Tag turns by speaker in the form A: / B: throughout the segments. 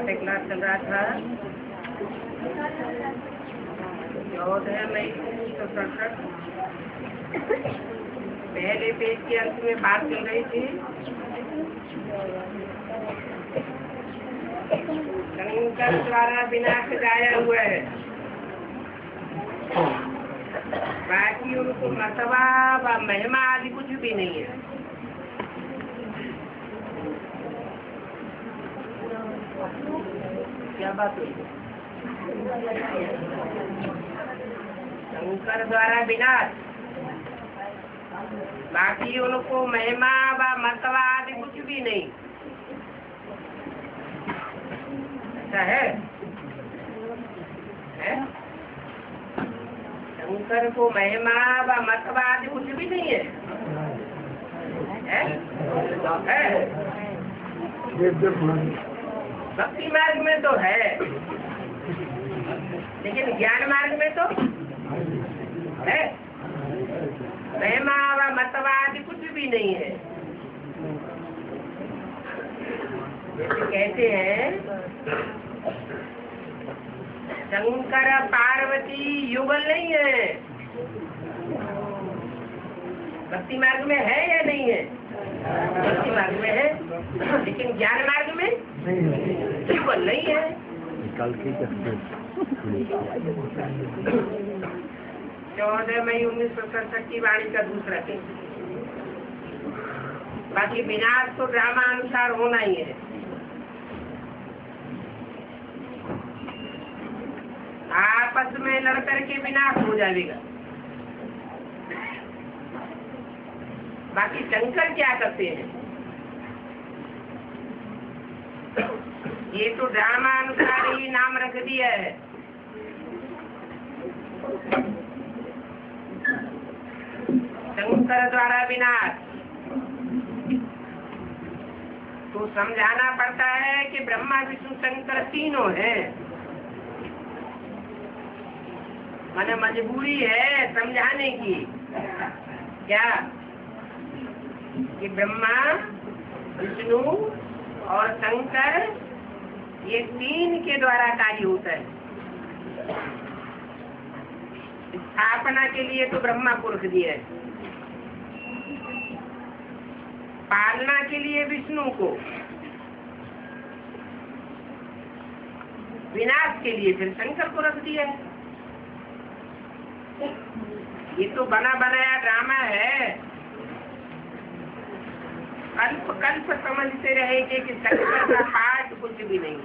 A: पाठ्य क्लास चल रहा था 14 मई 1967। पहले पेज के अंत में बात चल रही थी शंकर द्वारा विनाश गाया हुआ है, बाकी उनको मर्तबा व महिमा आदि कुछ भी नहीं है। क्या बात हुई? शंकर द्वारा विनाश, बाकी उनको महिमा व मर्तबा आदि कुछ भी नहीं। ऐसा है? शंकर को महिमा व मर्तबा आदि कुछ भी नहीं है, भक्ति मार्ग में तो है, लेकिन ज्ञान मार्ग में तो है महिमा व मर्तबा आदि कुछ भी नहीं है। जैसे कहते हैं शंकर पार्वती युगल नहीं है, भक्ति मार्ग में है या नहीं है? भक्ति मार्ग में है, लेकिन ज्ञान मार्ग में युगल नहीं है। 14 मई 1967 की वाणी का दूसरा पेज। बाकी विनाश तो ड्रामा अनुसार होना ही है। आपस में लड़कर के विनाश हो जाएगा। बाकी शंकर क्या करते हैं? ये तो ड्रामा अनुसार ही नाम रख दिया है। शंकर द्वारा विनाश तो समझाना पड़ता है कि ब्रह्मा विष्णु शंकर तीनों हैं। माने मजबूरी है समझाने की। क्या कि ब्रह्मा विष्णु और शंकर ये तीन के द्वारा कार्य होता है। स्थापना के लिए तो ब्रह्मा को रख दिया है, पालना के लिए विष्णु को, विनाश के लिए फिर शंकर को रख दिया है। ये तो बना बनाया ड्रामा है। कल्प कल्प समझते रहेंगे कि शंकर का पाठ कुछ भी नहीं।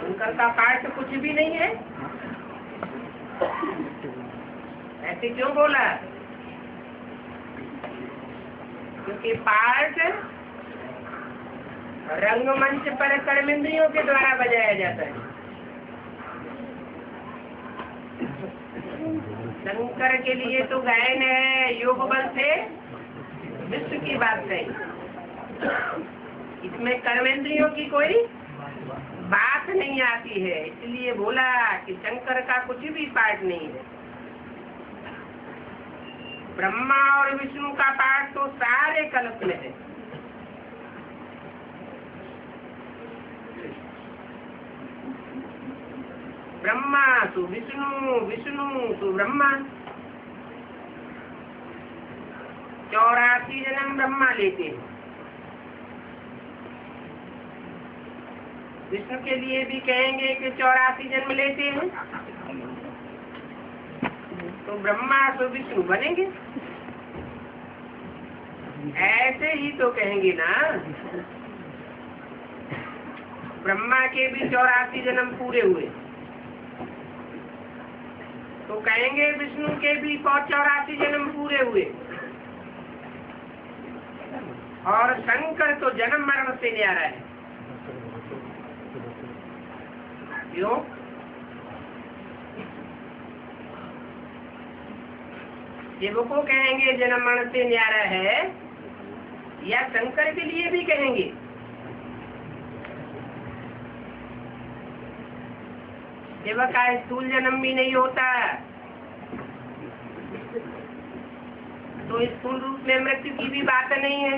A: शंकर का पाठ कुछ भी नहीं है। ऐसे क्यों बोला? क्योंकि पाठ रंगमंच पर कर्मेंद्रियों के द्वारा बजाया जाता है। शंकर के लिए तो गायन है, योग बल से विश्व की बात नहीं। इसमें कर्मेंद्रियों की कोई बात नहीं आती है, इसलिए बोला कि शंकर का कुछ भी पाठ नहीं है। ब्रह्मा और विष्णु का पाठ तो सारे कल्प में है। ब्रह्मा तो विष्णु, विष्णु तो ब्रह्मा। 84 जन्म ब्रह्मा लेते हैं। विष्णु के लिए भी कहेंगे कि 84 जन्म लेते हैं, तो ब्रह्मा तो विष्णु बनेंगे। ऐसे ही तो कहेंगे ना, ब्रह्मा के भी 84 जन्म पूरे हुए, तो कहेंगे विष्णु के भी 84 जन्म पूरे हुए। और शंकर तो जन्म मरण से न्यारा है। क्यों? शिव को कहेंगे जन्म मरण से न्यारा है, या शंकर के लिए भी कहेंगे? शिव का स्थूल जन्म भी नहीं होता, तो स्थूल रूप में मृत्यु की भी बात नहीं है।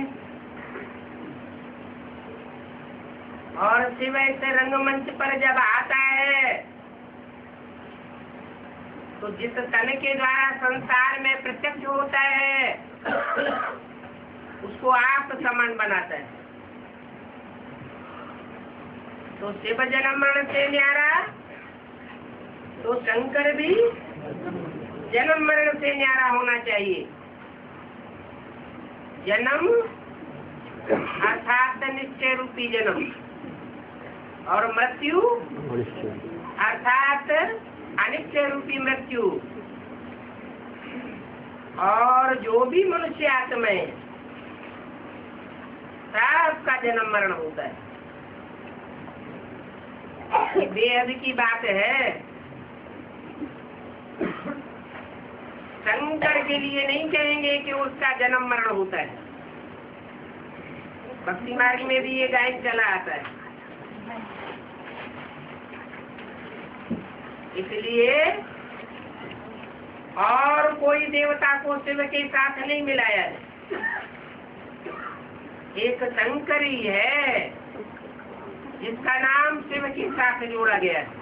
A: और शिव ऐसे रंगमंच पर जब आता है तो जिस तन के द्वारा संसार में प्रत्यक्ष होता है उसको आप समान बनाता है। तो शिव जन्म मरण से न्यारा, तो शंकर भी जन्म मरण से न्यारा होना चाहिए। जन्म अर्थात निश्चय रूपी जन्म, और मृत्यु अर्थात अनिश्चय रूपी मृत्यु। और जो भी मनुष्य आत्माएं सबका जन्म मरण होता है। ये बेहद की बात है। शंकर के लिए नहीं कहेंगे कि उसका जन्म मरण होता है। भक्ति मार्ग में भी ये गायन चला आता है। इसलिए और कोई देवता को शिव के साथ नहीं मिलाया है, एक शंकर ही है जिसका नाम शिव के साथ जोड़ा गया है।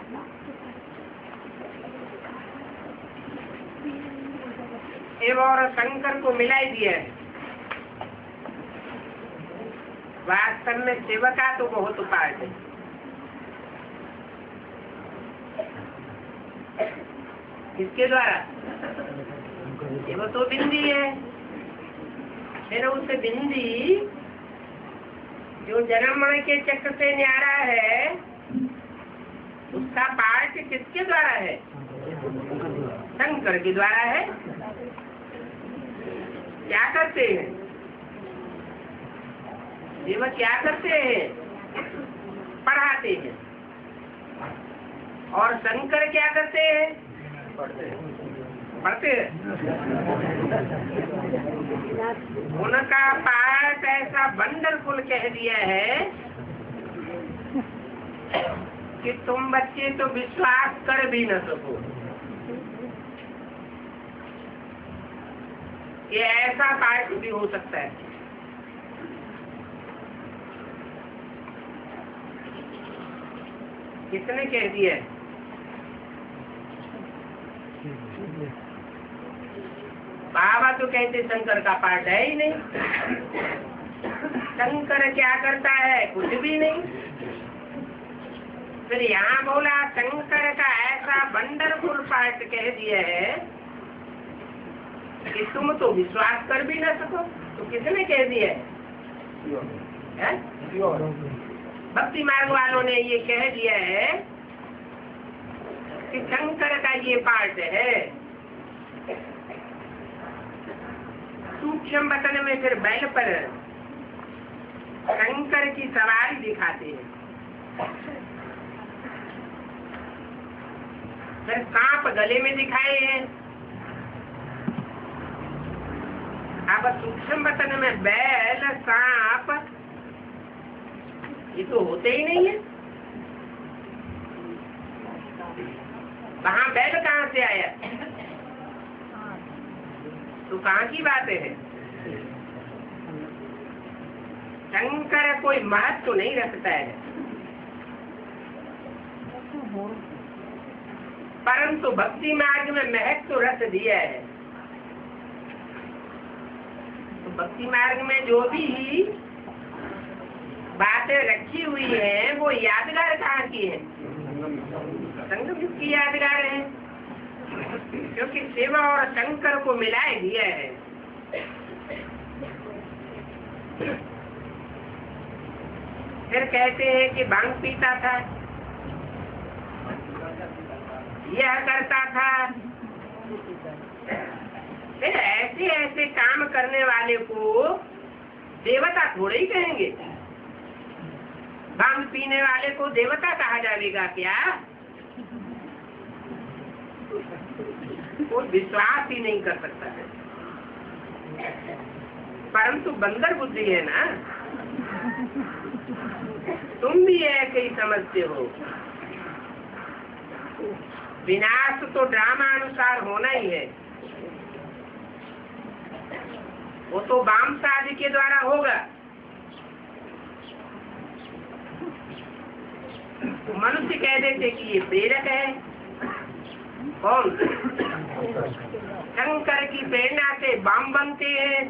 A: और शंकर को मिला ही दिया है। वास्तव में शिव का तो बहुत उपाय है। किसके द्वारा? शिव तो बिंदी है, फिर उस बिंदी जो जन्म मरण के चक्र से न्यारा है उसका पाठ किसके द्वारा है? शंकर के द्वारा है। क्या करते हैं शिव? क्या करते हैं? पढ़ाते हैं। और शंकर क्या करते हैं? पढ़ते हैं। उनका पाठ ऐसा वंडरफुल कह दिया है कि तुम बच्चे तो विश्वास कर भी न सको। ये ऐसा पाठ भी हो सकता है। किसने कह दिया? बाबा तो कहते शंकर का पाठ है ही नहीं। शंकर क्या करता है? कुछ भी नहीं। फिर यहाँ बोला शंकर का ऐसा वंडरफुल पाठ कह दिया है कि तुम तो विश्वास कर भी न सको। तो किसने कह दिया है? भक्ति मार्ग वालों ने ये कह दिया है कि शंकर का ये पाठ है। सूक्ष्म वचन में फिर बैल पर शंकर की सवारी दिखाते हैं। फिर सांप गले में दिखाए हैं। अब सूक्ष्म वचन में बैल सांप ये तो होते ही नहीं है। वहाँ बैल कहाँ से आया? तो कहाँ की बात है? शंकर कोई महत्व तो नहीं रखता है, परंतु भक्ति मार्ग में महत्व तो रख दिया है। तो भक्ति मार्ग में जो भी बातें रखी हुई है वो यादगार कहाँ की है? संगम युग की यादगार है, क्योंकि शिव और शंकर को मिलाए दिया है। फिर कहते हैं कि भांग पीता था, यह करता था। फिर ऐसे ऐसे काम करने वाले को देवता थोड़े ही कहेंगे। भांग पीने वाले को देवता कहा जाएगा क्या? वो विश्वास ही नहीं कर सकता है। परंतु बंदर बुद्धि है ना, तुम भी ऐसे ही समझते हो। विनाश तो ड्रामा अनुसार होना ही है। वो तो वाम आदि के द्वारा होगा। मनुष्य कह देते कि ये प्रेरक है। कौन? शंकर की प्रेरणा से वाम बनते हैं,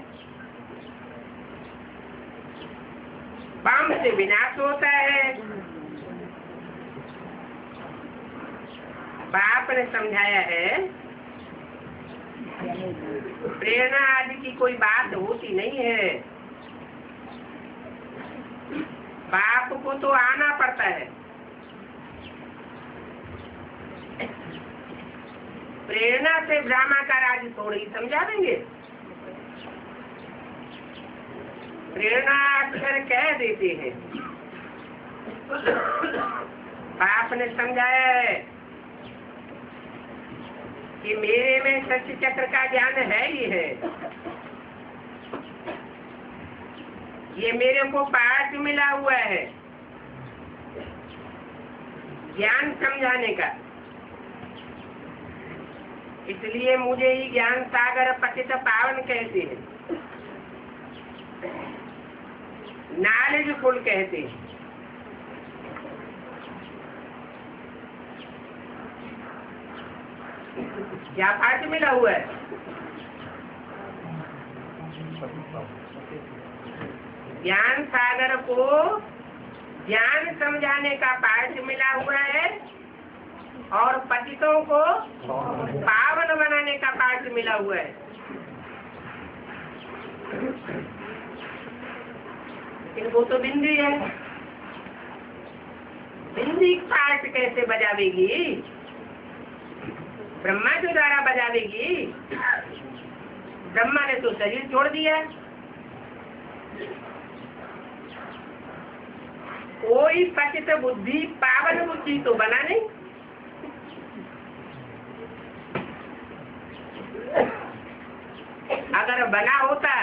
A: वाम से विनाश होता है। बाप ने समझाया है प्रेरणा आदि की कोई बात होती नहीं है, बाप को तो आना पड़ता है। प्रेरणा से ब्रह्मा का राज थोड़ी समझा देंगे। प्रेरणा अक्षर कह देते हैं। बाप ने समझाया है कि मेरे में सत्य चक्र का ज्ञान है ही है। ये मेरे को पाठ मिला हुआ है ज्ञान समझाने का, इसलिए मुझे ही ज्ञान सागर पतित पावन कहते हैं, नॉलेजफुल कहते हैं। क्या पाठ मिला हुआ है? ज्ञान सागर को ज्ञान समझाने का पाठ मिला हुआ है और पतितों को पावन बनाने का पाठ मिला हुआ है। इनको तो बिंदी है, बिंदी पाठ कैसे बजावेगी? ब्रह्मा के द्वारा बजावेगी। ब्रह्मा ने तो शरीर छोड़ दिया, कोई पतित बुद्धि पावन बुद्धि तो बना नहीं। अगर बना होता,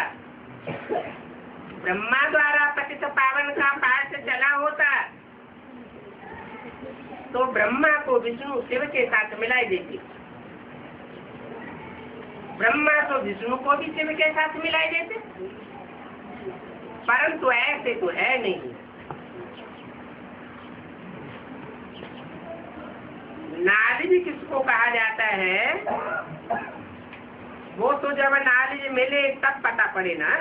A: ब्रह्मा द्वारा पतित पावन का पाठ चला होता, तो ब्रह्मा को विष्णु शिव के साथ मिलाई देती। ब्रह्मा तो विष्णु को भी शिव के साथ मिलाई देते, परंतु ऐसे तो है नहीं। नॉलेज किसको कहा जाता है? वो तो जब नॉलेज मिले तब पता पड़े ना।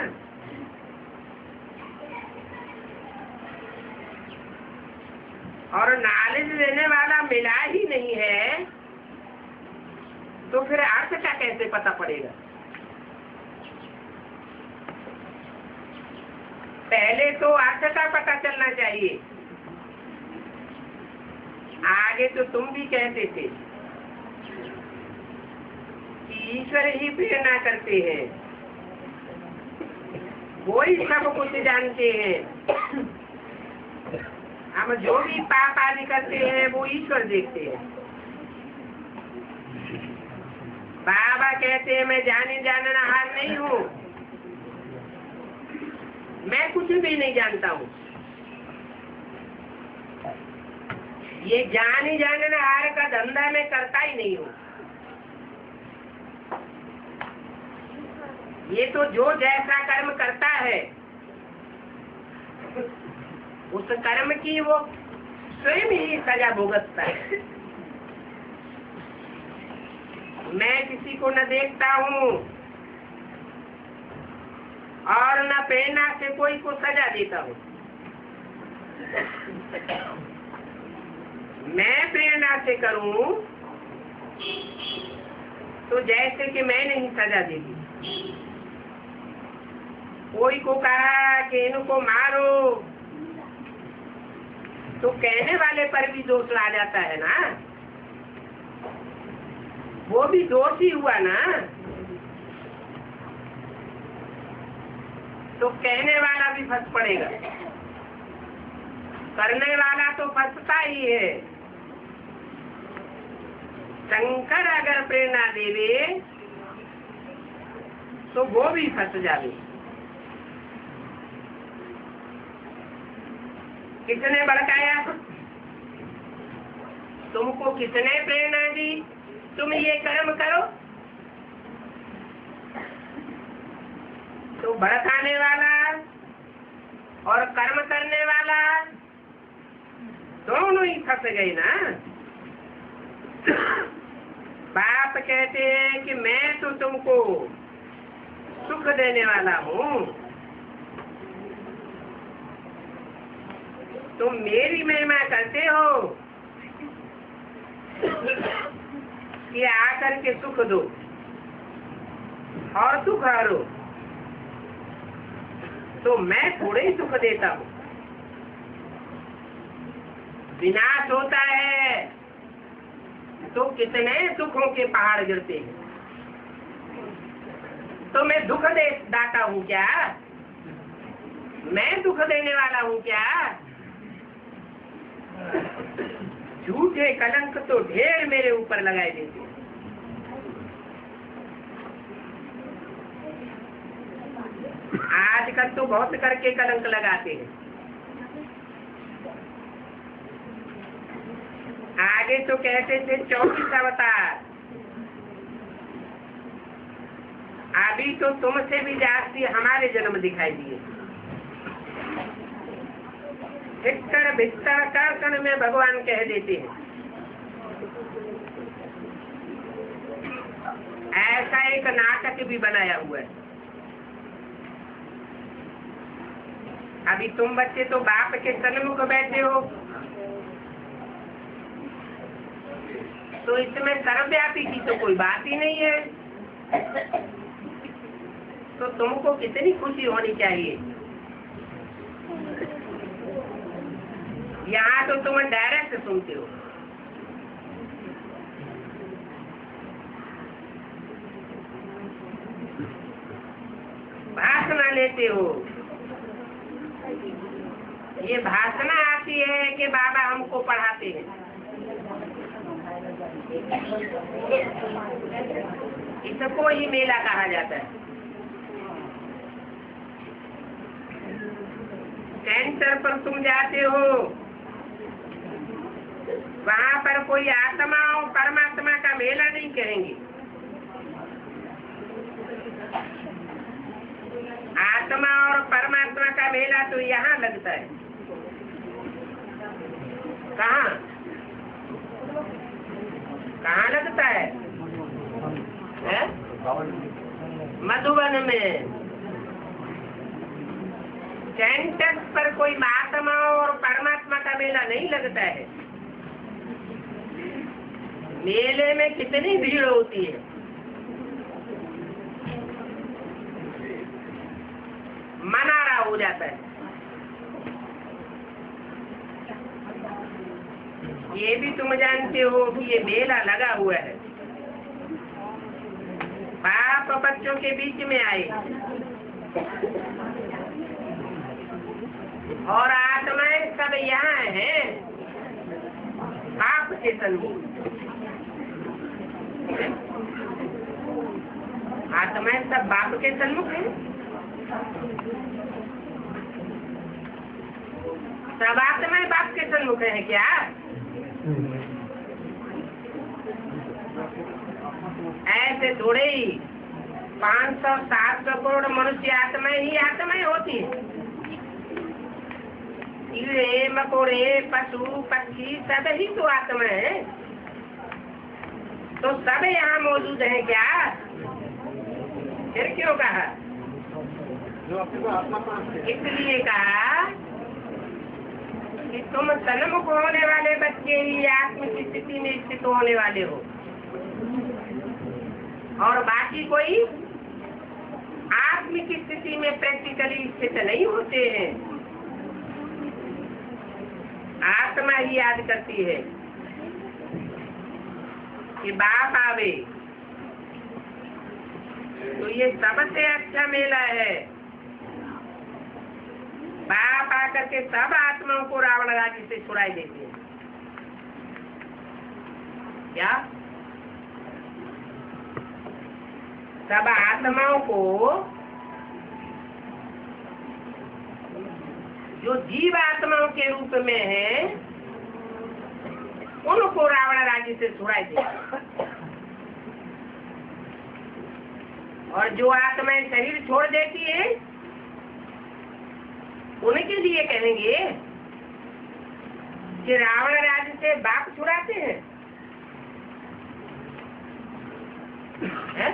A: और नॉलेज लेने वाला मिला ही नहीं है, तो फिर अर्थ का कैसे पता पड़ेगा? पहले तो अर्थ का पता चलना चाहिए। आगे तो तुम भी कहते थे कि ईश्वर ही प्रेरणा करते हैं, वो ही सब कुछ जानते हैं। हम जो भी पाप आदि करते हैं वो ईश्वर देखते हैं। बाबा कहते हैं मैं जाने जाननहार नहीं हूँ, मैं कुछ भी नहीं जानता हूँ। ये जाने जाननहार का धंधा मैं करता ही नहीं हूँ। ये तो जो जैसा कर्म करता है उस कर्म की वो स्वयं ही सजा भुगतता है। मैं किसी को न देखता हूँ और न प्रेरणा से कोई को सजा देता हूँ। मैं प्रेरणा से करूँ तो जैसे कि मैं नहीं सजा देती। कोई को कहा कि इनको मारो तो कहने वाले पर भी दोष आ जाता है ना, वो भी दोष ही हुआ ना। तो कहने वाला भी फंस पड़ेगा, करने वाला तो फंसता ही है। शंकर अगर प्रेरणा देवे तो वो भी फंस जावे। किसने भड़काया? तुमको किसने प्रेरणा दी? तुम ये कर्म करो। तो भड़काने वाला और कर्म करने वाला दोनों ही फंस गए ना। बाप कहते हैं कि मैं तो तुमको सुख देने वाला हूँ, तुम मेरी महिमा करते हो कि आकर के सुख दो और सुख हरो, तो मैं थोड़े ही सुख देता हूँ। विनाश होता है तो कितने सुखों के पहाड़ गिरते हैं। तो मैं दुख दाता हूँ क्या? मैं दुख देने वाला हूँ क्या? झूठे कलंक तो ढेर मेरे ऊपर लगाए देते हैं। आजकल तो बहुत करके कलंक लगाते हैं। आगे तो कहते थे 24 अवतार, अभी तो तुमसे भी जास्ती हमारे जन्म दिखाई दिए। भीतर भीतर कर्कण में भगवान कह देते हैं। ऐसा एक नाटक भी बनाया हुआ है। अभी तुम बच्चे तो बाप के सन्मुख बैठे हो, तो इसमें सर्वव्यापी की तो कोई बात ही नहीं है। तो तुमको कितनी खुशी होनी चाहिए। यहाँ तो तुम डायरेक्ट सुनते हो। भाषण लेते हो। ये भाषण आती है कि बाबा हमको पढ़ाते हैं। इसको ही मेला कहा जाता है। सेंटर पर तुम जाते हो, वहाँ पर कोई आत्मा और परमात्मा का मेला नहीं करेंगे। आत्मा और परमात्मा का मेला तो यहाँ लगता है। कहाँ कहाँ लगता है? मधुबन में। सेंटर पर कोई आत्मा और परमात्मा का मेला नहीं लगता है। मेले में कितनी भीड़ होती है। मनारा हो जाता है। ये भी तुम जानते हो कि ये मेला लगा हुआ है। बाप बच्चों के बीच में आए और आत्माएं सब यहाँ हैं बाप के सन्मुख। आत्माएं सब बाप के सन्मुख हैं। सब आत्माएं बाप के सन्मुख है क्या? ऐसे थोड़े ही 500-700 करोड़ मनुष्य आत्माएं ही आत्माएं होती है। कीड़े मकोड़े पशु पक्षी सब ही तो आत्मा है। तो सब यहाँ मौजूद है क्या? फिर क्यों कहा? इसलिए कहा कि तुम सन्मुख होने वाले बच्चे ही आत्म की स्थिति में स्थित होने वाले हो, और बाकी कोई आत्म की स्थिति में प्रैक्टिकली स्थित नहीं होते हैं। आत्मा ही याद करती है कि बाप आवे। तो ये सबसे अच्छा मेला है। बाप आकर के सब आत्माओं को रावण राज्य से छुड़ाई देते हैं। क्या सब आत्माओं को, जो जीव आत्माओं के रूप में है, उनको रावण राज्य से छुड़ाई देते। और जो आत्माएं शरीर छोड़ देती है उनके लिए कहेंगे कि रावण राज्य से बाप छुड़ाते हैं, है?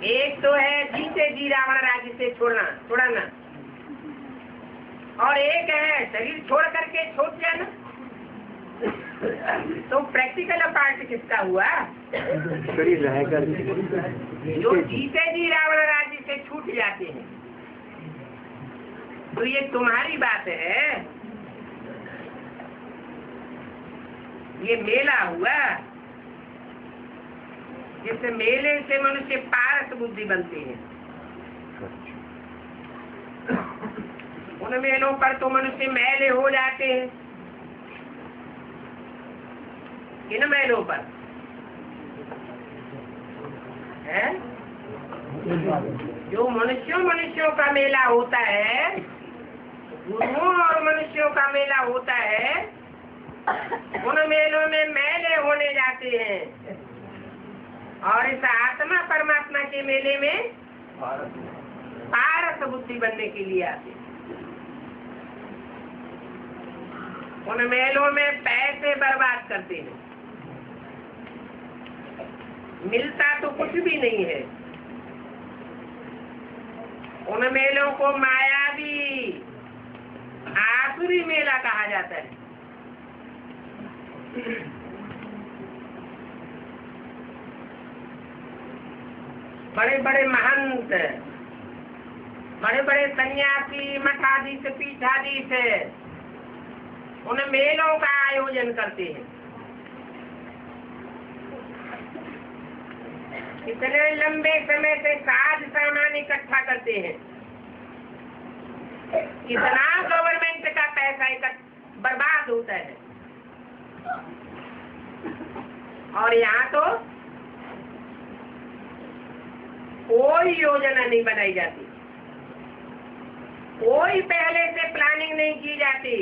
A: एक तो है जीते जी रावण राज्य से छुड़ाना, और एक है शरीर छोड़ करके छूट जाना। तो प्रैक्टिकल पार्ट किसका हुआ?
B: शरीर रहकर
A: जो जीते जी रावण राज्य से छूट जाते हैं। तो ये तुम्हारी बात है, ये मेला हुआ, जिस मेले से मनुष्य पारस बुद्धि बनती है। उन मेलों पर तो मनुष्य मैले हो जाते हैं। किन मेलों पर है? जो मनुष्यों का मेला होता है, गुरुओं और मनुष्यों का मेला होता है, उन मेलों में मैले होने जाते हैं। और इस आत्मा परमात्मा के मेले में पारस बुद्धि बनने के लिए आते हैं। उन मेलों में पैसे बर्बाद करते हैं, मिलता तो कुछ भी नहीं है। उन मेलों को मायावी आसुरी मेला कहा जाता है। बड़े बड़े महंत, बड़े बड़े सन्यासी, मठाधीश, पीठाधीश उन मेलों का आयोजन करते हैं। इतने लंबे समय से साज सामान इकट्ठा करते हैं, कितना गवर्नमेंट का पैसा बर्बाद होता है। और यहाँ तो कोई योजना नहीं बनाई जाती, कोई पहले से प्लानिंग नहीं की जाती,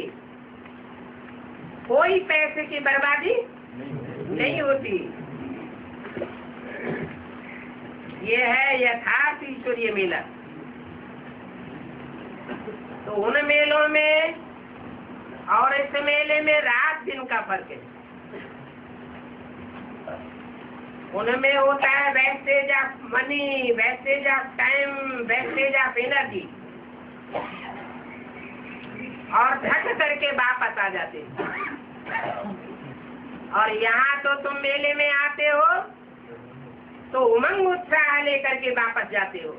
A: कोई पैसे की बर्बादी नहीं होती। ये है यथार्थ ईश्वरीय मेला। तो उन मेलों में और इस मेले में रात दिन का फर्क है। उनमें होता है wastage of money, wastage of time, wastage of energy, और थक करके वापस आ जाते हैं। और यहाँ तो तुम मेले में आते हो तो उमंग उत्साह लेकर के वापस जाते हो।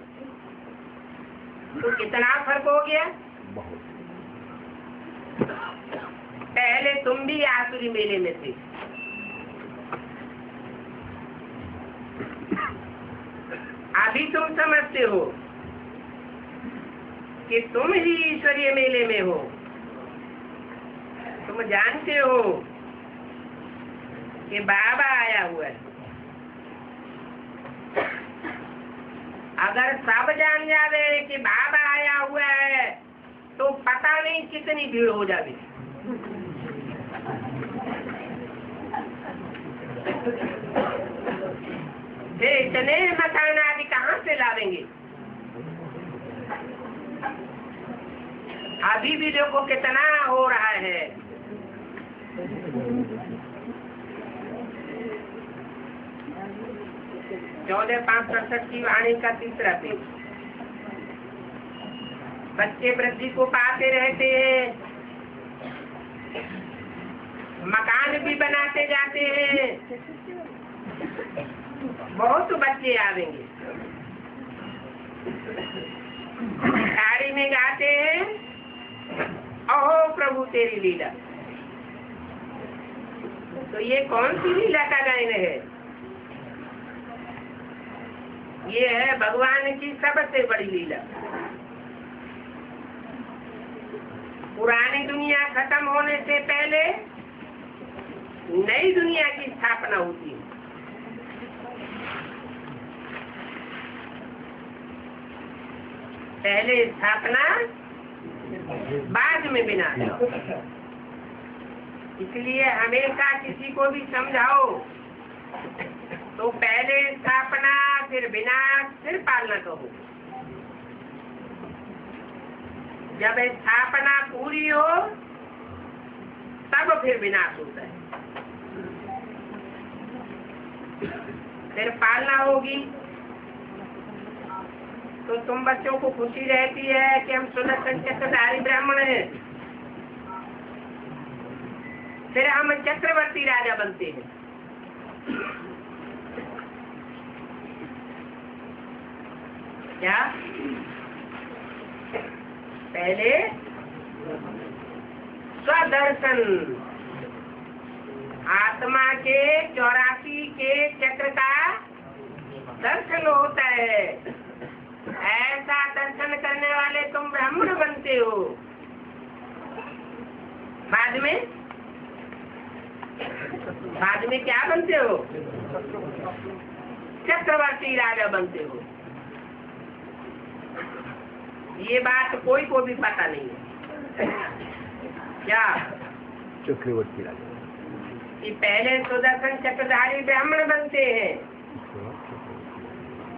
A: तो कितना फर्क हो गया? पहले तुम भी आसुरी मेले में थे, अभी तुम समझते हो कि तुम ही ईश्वरीय मेले में हो। तुम जानते हो कि बाबा आया हुआ है। अगर सब जान जावे कि बाबा आया हुआ है तो पता नहीं कितनी भीड़ हो जाती। इतने मकान आदि कहाँ से लावेंगे? अभी भी देखो कितना हो रहा है। चौदह 567 की वाणी का तीसरा पेज। बच्चे वृद्धि को पाते रहते हैं, मकान भी बनाते जाते हैं, बहुत बच्चे आवेंगे। गाड़ी में गाते हैं, अहो प्रभु तेरी लीला। तो ये कौन सी लीला का गायन है? ये है भगवान की सबसे बड़ी लीला। पुरानी दुनिया खत्म होने से पहले नई दुनिया की स्थापना होती है। पहले स्थापना, बाद में विनाश। इसलिए हमेशा किसी को भी समझाओ तो पहले स्थापना फिर विनाश, फिर पालना कहो। जब स्थापना पूरी हो तब फिर विनाश होता है, फिर पालना होगी। तो तुम बच्चों को खुशी रहती है कि हम सुदर्शन चक्रधारी ब्राह्मण हैं, फिर हम चक्रवर्ती राजा बनते हैं। क्या पहले स्वदर्शन, आत्मा के 84 के चक्र का दर्शन होता है। ऐसा दर्शन करने वाले तुम ब्राह्मण बनते हो। बाद में क्या बनते हो? चक्रवर्ती राजा बनते हो। ये बात कोई को भी पता नहीं है क्या?
B: चक्रवर्ती राजा
A: कि पहले सुदर्शन चक्रधारी ब्राह्मण बनते हैं।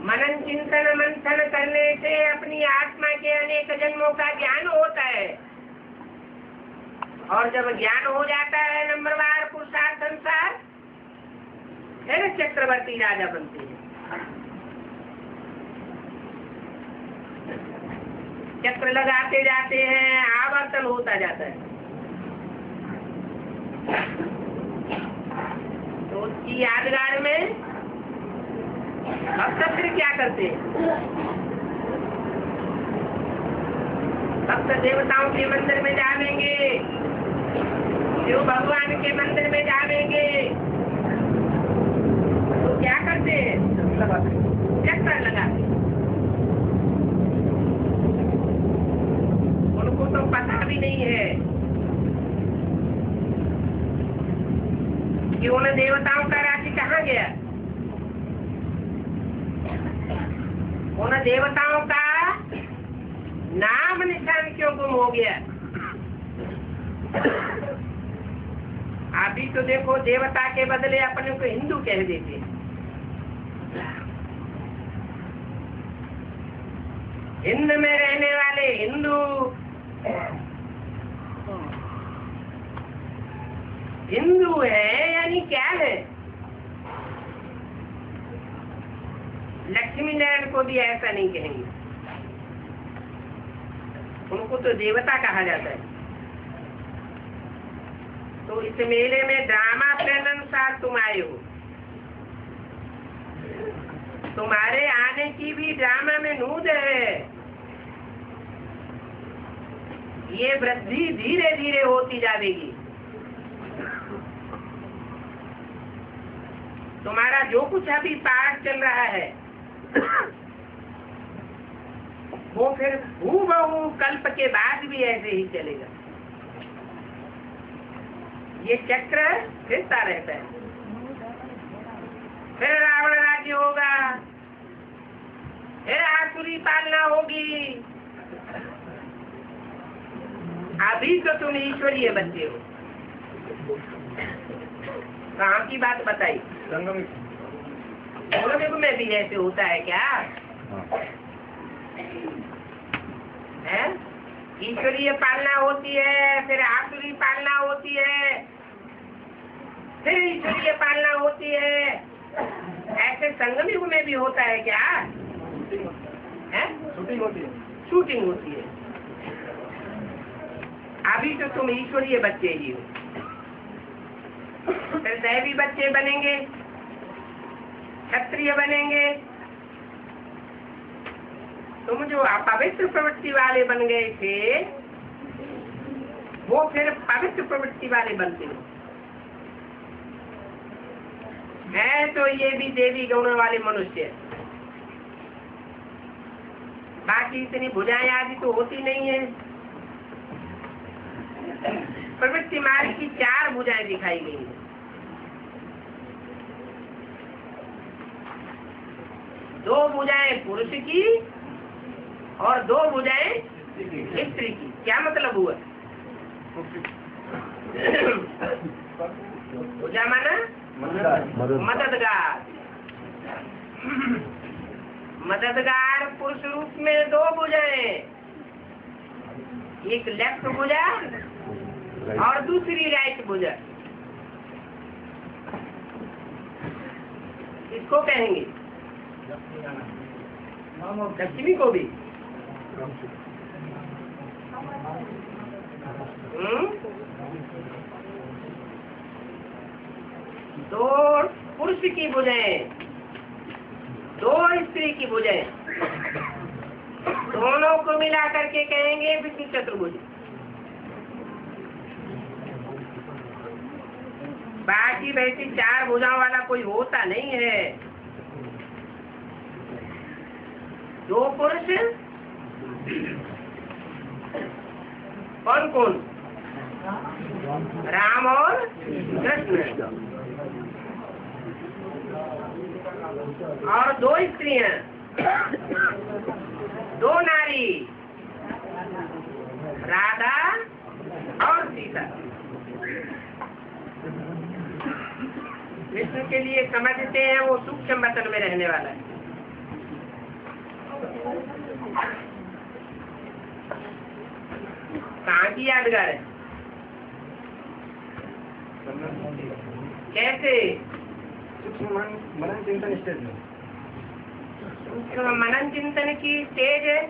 A: मनन चिंतन मंथन करने से अपनी आत्मा के अनेक जन्मों का ज्ञान होता है, और जब ज्ञान हो जाता है नंबरवार पुरुषार्थ अनुसार, फिर चक्रवर्ती राजा बनते हैं। चक्र लगाते जाते हैं, आवर्तन होता जाता है। तो उसकी यादगार में भक्त फिर क्या करते हैं? भक्त देवताओं के मंदिर में जावेंगे, शिव भगवान के मंदिर में जावेंगे, तो क्या करते हैं? चक्कर लगाते। उनको तो पता भी नहीं है कि उन देवताओं का राज्य कहाँ गया, उन देवताओं का नाम निशान क्यों गुम हो गया। अभी तो देखो देवता के बदले अपने को हिंदू कह देते। हिंद में रहने वाले हिंदू, हिंदू है यानी क्या है? लक्ष्मी नारायण को भी ऐसा नहीं कहेंगे, उनको तो देवता कहा जाता है। तो इस मेले में ड्रामा प्लान अनुसार तुम आए हो, तुम्हारे आने की भी ड्रामा में नूद है। ये वृद्धि धीरे धीरे होती जाएगी। तुम्हारा जो कुछ अभी पाठ चल रहा है वो फिर हूबहू कल्प के बाद भी ऐसे ही चलेगा। ये चक्र फिरता रहता है। फिर रावण राज्य होगा, फिर आसुरी पालना होगी। अभी तो तुम ईश्वरीय बच्चे हो। कहाँ की बात बताई? संगम में भी ऐसे होता है क्या? है? ईश्वरीय पालना होती है, फिर आसुरी पालना होती है, फिर ईश्वरीय पालना होती है। ऐसे संगम युग में भी होता है क्या? है? शूटिंग होती है। शूटिंग होती है। अभी तो तुम ईश्वरीय बच्चे ही हो, फिर दैवी बच्चे बनेंगे, क्षत्रिय बनेंगे। तुम जो अपवित्र प्रवृत्ति वाले बन गए थे, वो फिर पवित्र प्रवृत्ति वाले बनते हो। है तो ये भी देवी गुण वाले मनुष्य। बाकी इतनी भुजाएं आदि तो होती नहीं है। प्रवृत्ति मार्ग की 4 भुजाएं दिखाई गई हैं। दो भुजाएं पुरुष की और 2 भुजाएं स्त्री की। क्या मतलब हुआ? भुजा माना मददगार। मददगार पुरुष रूप में दो भुजाएं, एक लेफ्ट भुजा और दूसरी राइट भुजा। इसको कहेंगे लक्ष्मी को भी। दो पुरुष की भुजाएं, दो स्त्री की भुजाएं, दोनों को मिला करके कहेंगे विष्णु चतुर्भुज। बाकी वैसे चार भुजाओं वाला कोई होता नहीं है। दो पुरुष, कौन कौन? राम और कृष्ण, और दो स्त्रियां, दो नारी, राधा और सीता। विष्णु के लिए समझते हैं वो सूक्ष्म वतन में रहने वाला है। कहाँ की यादगार है? कैसे?
B: मनन चिंतन स्टेज में,
A: मनन चिंतन की स्टेज है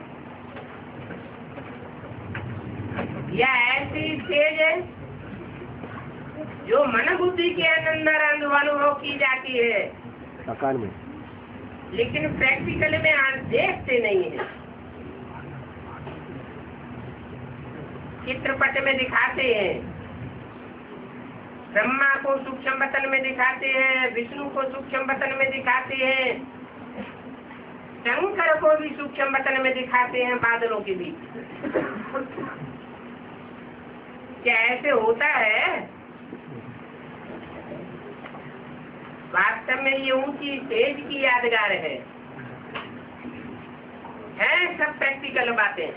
A: या ऐसी स्टेज है जो मन बुद्धि के अंदर अनुभव की जाती है,
B: आकार में,
A: लेकिन प्रैक्टिकल में देखते नहीं है। चित्रपट में दिखाते हैं, ब्रह्मा को सूक्ष्म वतन में दिखाते हैं, विष्णु को सूक्ष्म वतन में दिखाते हैं, शंकर को भी सूक्ष्म वतन में दिखाते हैं बादलों के बीच। क्या ऐसे होता है? वास्तव में ये ऊंची स्टेज की यादगार है सब प्रैक्टिकल बातें।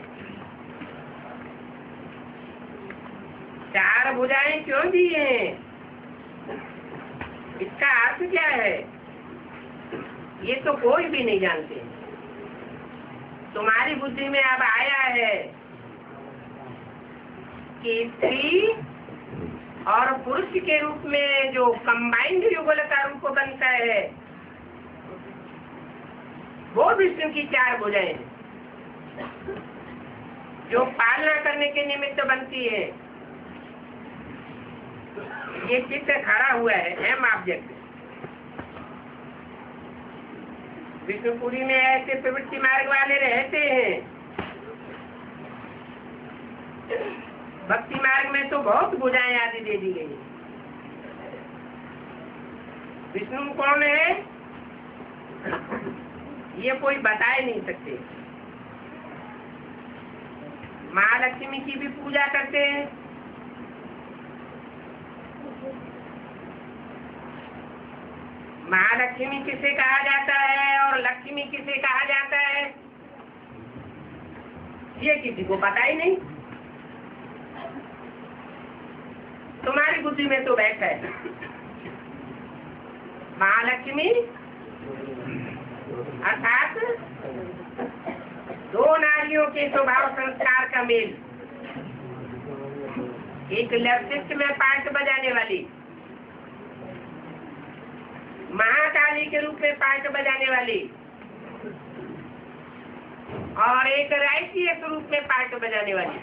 A: चार भुजाएं क्यों दी हैं? इसका अर्थ क्या है? ये तो कोई भी नहीं जानते। तुम्हारी बुद्धि में अब आया है कि स्त्री और पुरुष के रूप में जो कंबाइंड युगल का रूप बनता है वो विष्णु की चार भुजाएं जो पालना करने के निमित्त बनती है। ये चित्र खड़ा हुआ है एम ऑब्जेक्ट। विष्णुपुरी में ऐसे प्रवृत्ति मार्ग वाले रहते हैं। भक्ति मार्ग में तो बहुत भुजाएं आदि दे दी गई। विष्णु कौन है ये कोई बता ही नहीं सकते। महालक्ष्मी की भी पूजा करते हैं। महालक्ष्मी किसे कहा जाता है और लक्ष्मी किसे कहा जाता है ये किसी को पता ही नहीं। तुम्हारी बुद्धि में तो बैठा है महालक्ष्मी अर्थात दो नारियों के स्वभाव संस्कार का मेल। एक लेफ्टिस्ट में पार्ट बजाने वाली, महाकाली के रूप में पार्ट बजाने वाली, और एक राइटियस के रूप में पार्ट बजाने वाली,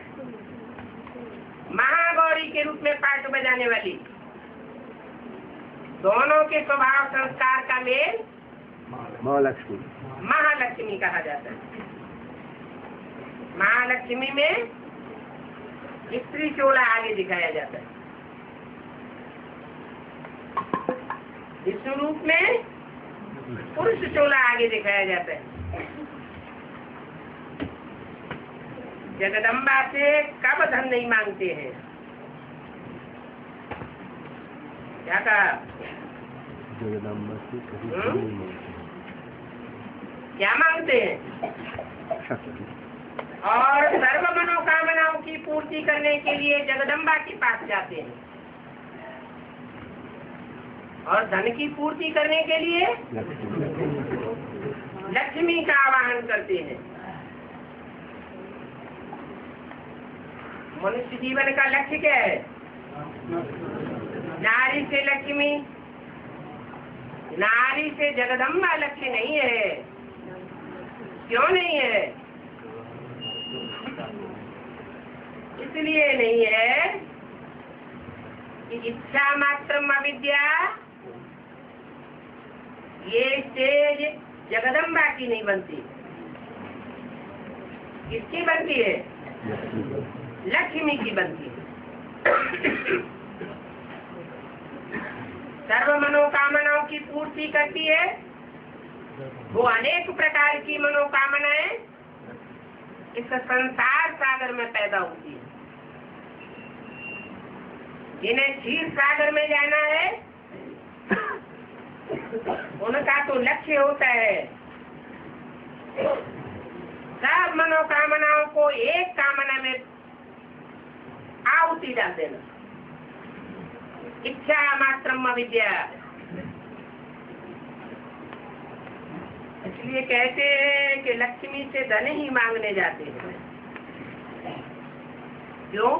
A: महागौरी के रूप में पार्ट बजाने वाली। दोनों के स्वभाव संस्कार का मेल
B: महालक्ष्मी
A: महालक्ष्मी कहा जाता है। महालक्ष्मी में स्त्री चोला आगे दिखाया जाता है। विष्णु रूप में पुरुष चोला आगे दिखाया जाता है। जगदम्बा से कब धन नहीं मांगते हैं? क्या कहा?
B: जगदम्बा से कभी धन नहीं मांगते।
A: क्या मांगते हैं? और सर्व मनोकामनाओं की पूर्ति करने के लिए जगदम्बा के पास जाते हैं, और धन की पूर्ति करने के लिए लक्ष्मी का आवाहन करते हैं। मनुष्य जीवन का लक्ष्य क्या है? नारी से लक्ष्मी, नारी से जगदम्बा लक्ष्य नहीं है। क्यों नहीं है? इसलिए नहीं है कि इच्छा मात्रम अविद्या ये स्टेज जगदम्बा की नहीं बनती। किसकी बनती है? लक्ष्मी की बनती है। सर्व मनोकामनाओं की पूर्ति करती है। वो अनेक प्रकार की मनोकामनाएं इस संसार सागर में पैदा होती है। जिन्हें क्षीर सागर में जाना है उनका तो लक्ष्य होता है सब मनोकामनाओं को एक कामना में आहुति डाल देना। इच्छा मात्रम अविद्या। इसलिए कहते हैं कि लक्ष्मी से धन ही मांगने जाते हैं। क्यों?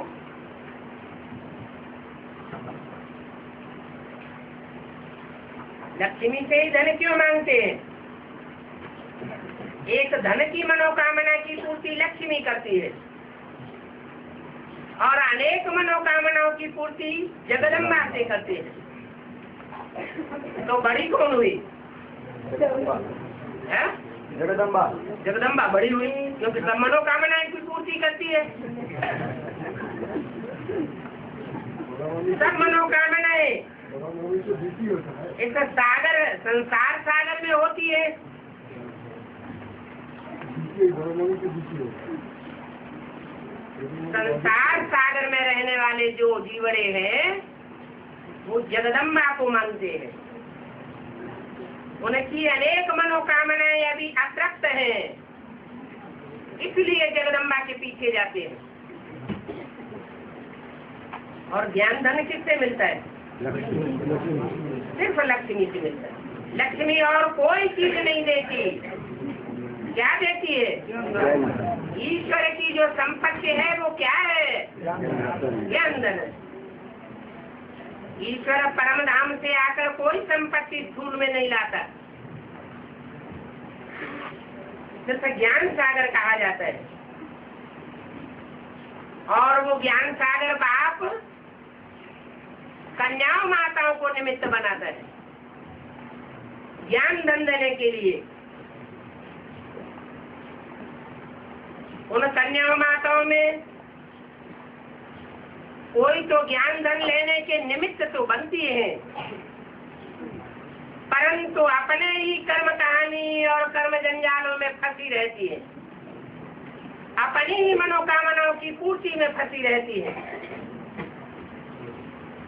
A: लक्ष्मी से ही धन क्यों मांगते हैं? एक धन की मनोकामना की पूर्ति लक्ष्मी करती है और अनेक मनोकामनाओं की पूर्ति जगदम्बा से करते हैं। तो बड़ी कौन हुई? जगदम्बा। जगदम्बा बड़ी हुई क्योंकि सब मनोकामनाएं की पूर्ति करती है। सब मनोकामनाएं इस सागर संसार सागर में होती है। संसार सागर में रहने वाले जो जीवड़े हैं वो जगदम्बा को मानते हैं। उनकी अनेक मनोकामनाएं अभी अतृप्त हैं, इसलिए जगदम्बा के पीछे जाते हैं। और ज्ञान धन किससे मिलता है? सिर्फ लक्ष्मी से मिलता है। लक्ष्मी और कोई चीज नहीं देती। क्या देती है? ईश्वर की जो संपत्ति है वो क्या है? ज्ञान धन। ईश्वर परम धाम से आकर कोई संपत्ति स्थूल में नहीं लाता। सिर्फ ज्ञान सागर कहा जाता है। और वो ज्ञान सागर बाप कन्याओं माताओं को निमित्त बनाता है ज्ञान धन देने के लिए। उन कन्याओं माताओं में कोई तो ज्ञान धन लेने के निमित्त तो बनती है, परंतु अपने ही कर्म कहानी और कर्म जंजालों में फंसी रहती है, अपनी ही मनोकामनाओं की पूर्ति में फंसी रहती है,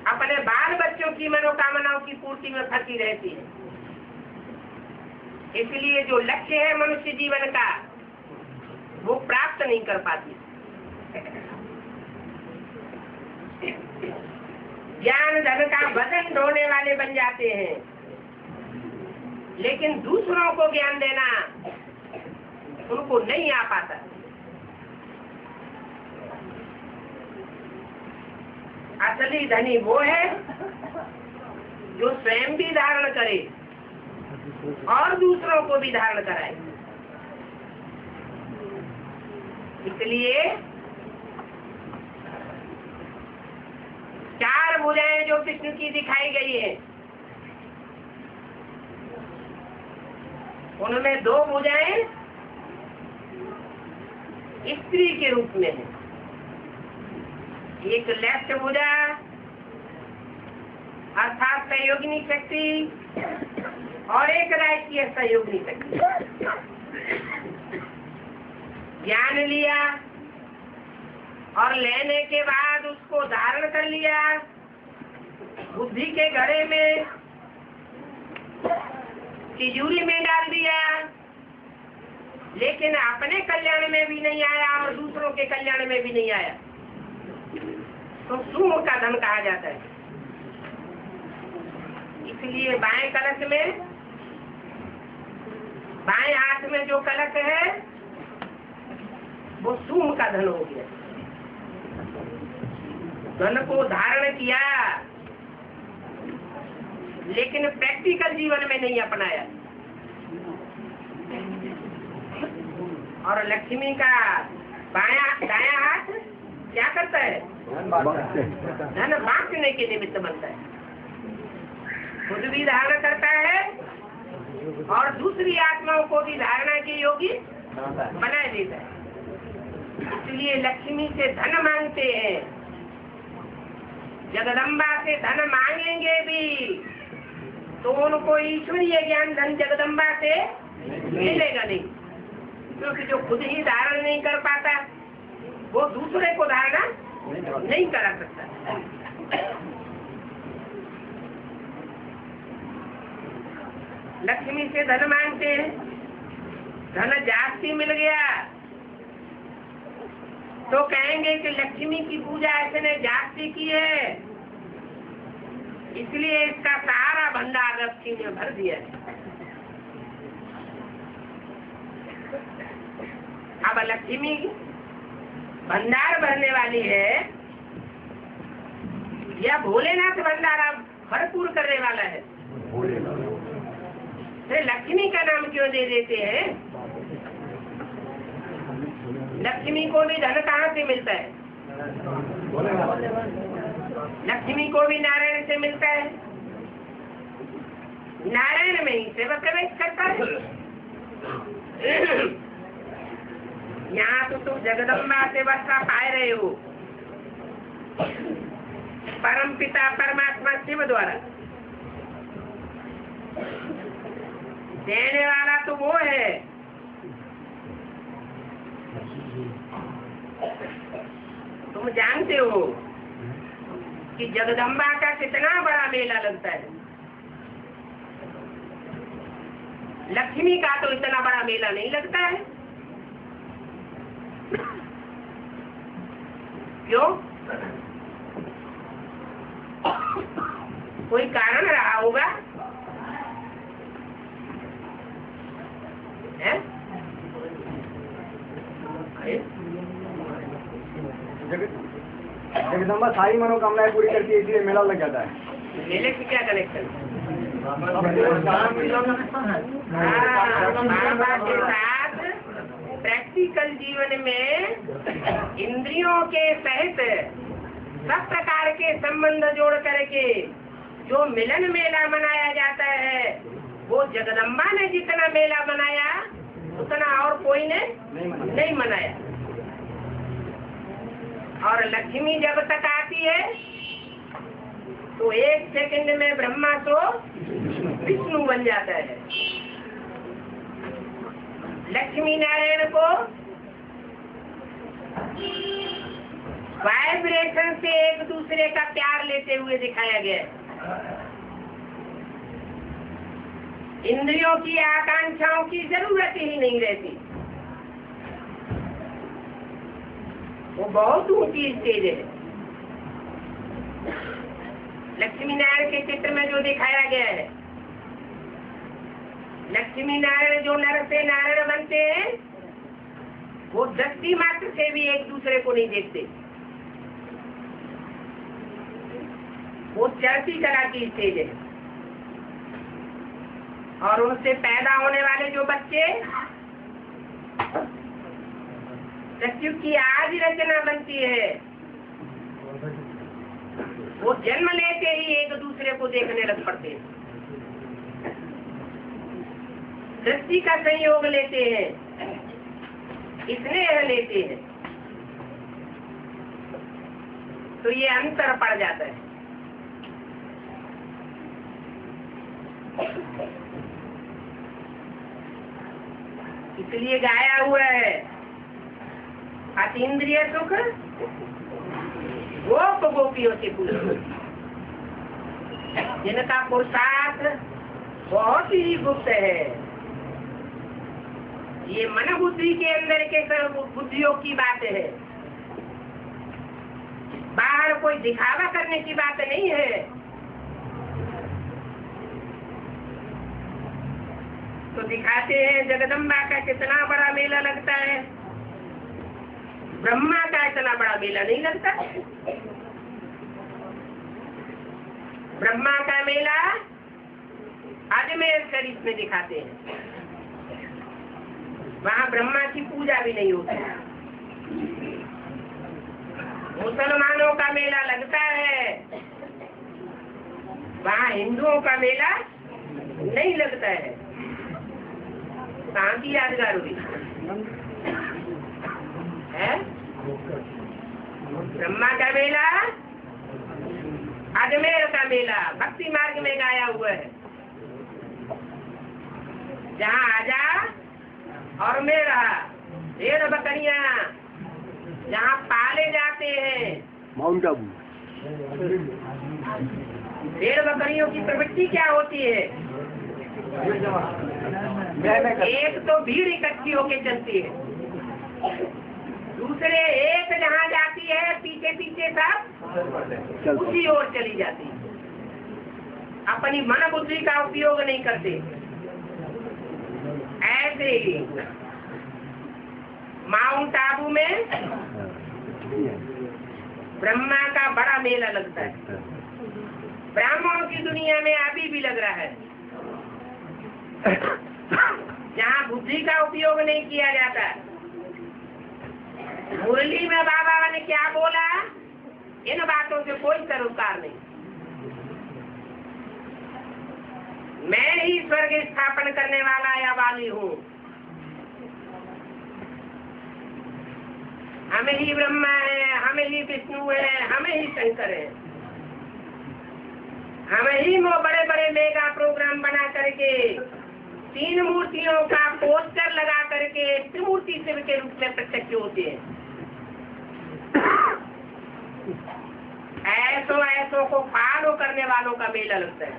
A: अपने बाल बच्चों की मनोकामनाओं की पूर्ति में फंसी रहती है। इसलिए जो लक्ष्य है मनुष्य जीवन का वो प्राप्त नहीं कर पाती। ज्ञान धन का वजन ढोने वाले बन जाते हैं, लेकिन दूसरों को ज्ञान देना उनको नहीं आ पाता। असली धनी वो है जो स्वयं भी धारण करे और दूसरों को भी धारण कराए। इसलिए चार भुजाएं जो कृष्ण की दिखाई गई है उनमें दो भुजाएं स्त्री के रूप में है। एक लेफ्ट भुजा अर्थात सहयोगिनी शक्ति और एक राइट की सहयोगिनी शक्ति। ज्ञान लिया और लेने के बाद उसको धारण कर लिया, बुद्धि के घड़े में तिजोरी में डाल दिया, लेकिन अपने कल्याण में भी नहीं आया और दूसरों के कल्याण में भी नहीं आया, तो सूंह का धन कहा जाता है। इसलिए बाएं कलश में बाएं हाथ में जो कलश है वो सूम का धन हो गया। धन को धारण किया लेकिन प्रैक्टिकल जीवन में नहीं अपनाया। और लक्ष्मी का दायां हाथ क्या करता है? धन बांटने के निमित्त बनता है। खुद भी धारण करता है और दूसरी आत्माओं को भी धारणा के योगी बना देता है। इसलिए लक्ष्मी से धन मांगते हैं। जगदम्बा से धन मांगेंगे भी तो उनको ईश्वरीय ज्ञान धन जगदम्बा से मिलेगा नहीं, क्योंकि जो खुद ही धारण नहीं कर पाता वो दूसरे को धारणा नहीं करा सकता। लक्ष्मी से धन मांगते हैं, धन जास्ती मिल गया तो कहेंगे कि लक्ष्मी की पूजा इसने जास्ती की है, इसलिए इसका सारा भंडार लक्ष्मी ने भर दिया है। अब लक्ष्मी भंडार भरने वाली है या भोलेनाथ भंडार भरपूर करने वाला है? तो लक्ष्मी का नाम क्यों दे देते हैं? लक्ष्मी को भी धन कहाँ से मिलता है? लक्ष्मी को भी नारायण से मिलता है। नारायण में ही सेवा प्रवेश करता है। यहाँ तो तुम जगदम्बा से वर्षा पाए रहे हो, परम पिता परमात्मा शिव द्वारा। देने वाला तो वो है। तुम जानते हो कि जगदम्बा का कितना बड़ा मेला लगता है। लक्ष्मी का तो इतना बड़ा मेला नहीं लगता है। क्यों? कोई कारण रहा होगा? है?
C: जगदम्बा सारी मनोकामनाएं पूरी करती है, इसलिए मेला लग जाता है।
A: मेले से क्या कनेक्शन? बाबा के साथ प्रैक्टिकल जीवन में इंद्रियों के सहित सब प्रकार के संबंध जोड़ करके जो मिलन मेला मनाया जाता है, वो जगदम्बा ने जितना मेला मनाया उतना और कोई ने नहीं मनाया। और लक्ष्मी जब तक आती है तो एक सेकंड में ब्रह्मा तो विष्णु बन जाता है। लक्ष्मी नारायण को वाइब्रेशन से एक दूसरे का प्यार लेते हुए दिखाया गया है। इंद्रियों की आकांक्षाओं की जरूरत ही नहीं रहती। वो बहुत ऊंची स्टेज है। लक्ष्मी नारायण के चित्र में जो दिखाया गया है, लक्ष्मी नारायण जो नर से नारायण बनते हैं वो दृष्टि मात्र से भी एक दूसरे को नहीं देखते। वो चढ़ती कला की स्टेज है। और उनसे पैदा होने वाले जो बच्चे सत्युग की आज रचना बनती है, वो जन्म लेते ही एक दूसरे को देखने लग पड़ते हैं, दृष्टि का संयोग लेते हैं, स्नेह लेते हैं। तो ये अंतर पड़ जाता है। इसलिए गाया हुआ है, अतीन्द्रिय सुख गोप गोपियों से पूछो, जिनका पुरुषार्थ बहुत ही गुप्त है। ये मन बुद्धि के अंदर के बुद्धियों की बात है, बाहर कोई दिखावा करने की बात नहीं है। तो दिखाते हैं जगदम्बा का कितना बड़ा मेला लगता है। ब्रह्मा का इतना बड़ा मेला नहीं लगता। ब्रह्मा का मेला अजमेर शरीफ में दिखाते हैं। वहाँ ब्रह्मा की पूजा भी नहीं होती। मुसलमानों का मेला लगता है, वहाँ हिंदुओं का मेला नहीं लगता है। कहाँ की यादगार हुई है? ब्रह्मा का मेला, अजमेर का मेला भक्ति मार्ग में गाया हुआ है। जहाँ आजा और मेरा भेड़ बकरियां जहाँ पाले जाते हैं,
B: माउंट आबू।
A: भेड़ बकरियों की प्रवृत्ति क्या होती है? एक तो भीड़ इकट्ठी होके चलती है, दूसरे एक जहाँ जाती है पीछे पीछे सब उसी ओर चली जाती है। अपनी मन बुद्धि का उपयोग नहीं करते। ऐसे ही माउंट आबू में ब्रह्मा का बड़ा मेला लगता है। ब्राह्मणों की दुनिया में अभी भी लग रहा है, जहाँ बुद्धि का उपयोग नहीं किया जाता। मुरली में बाबा ने क्या बोला, इन बातों से कोई सरोकार नहीं। मैं ही स्वर्ग स्थापन करने वाला या वाली हूँ। हमें ही ब्रह्मा है, हमें ही विष्णु है, हमें ही शंकर है। हमें ही वो बड़े बड़े मेगा प्रोग्राम बना करके 3 मूर्तियों का पोस्टर लगा करके त्रिमूर्ति शिव के रूप में प्रत्यक्ष होते हैं। ऐसों को फॉलो करने वालों का मेला लगता है।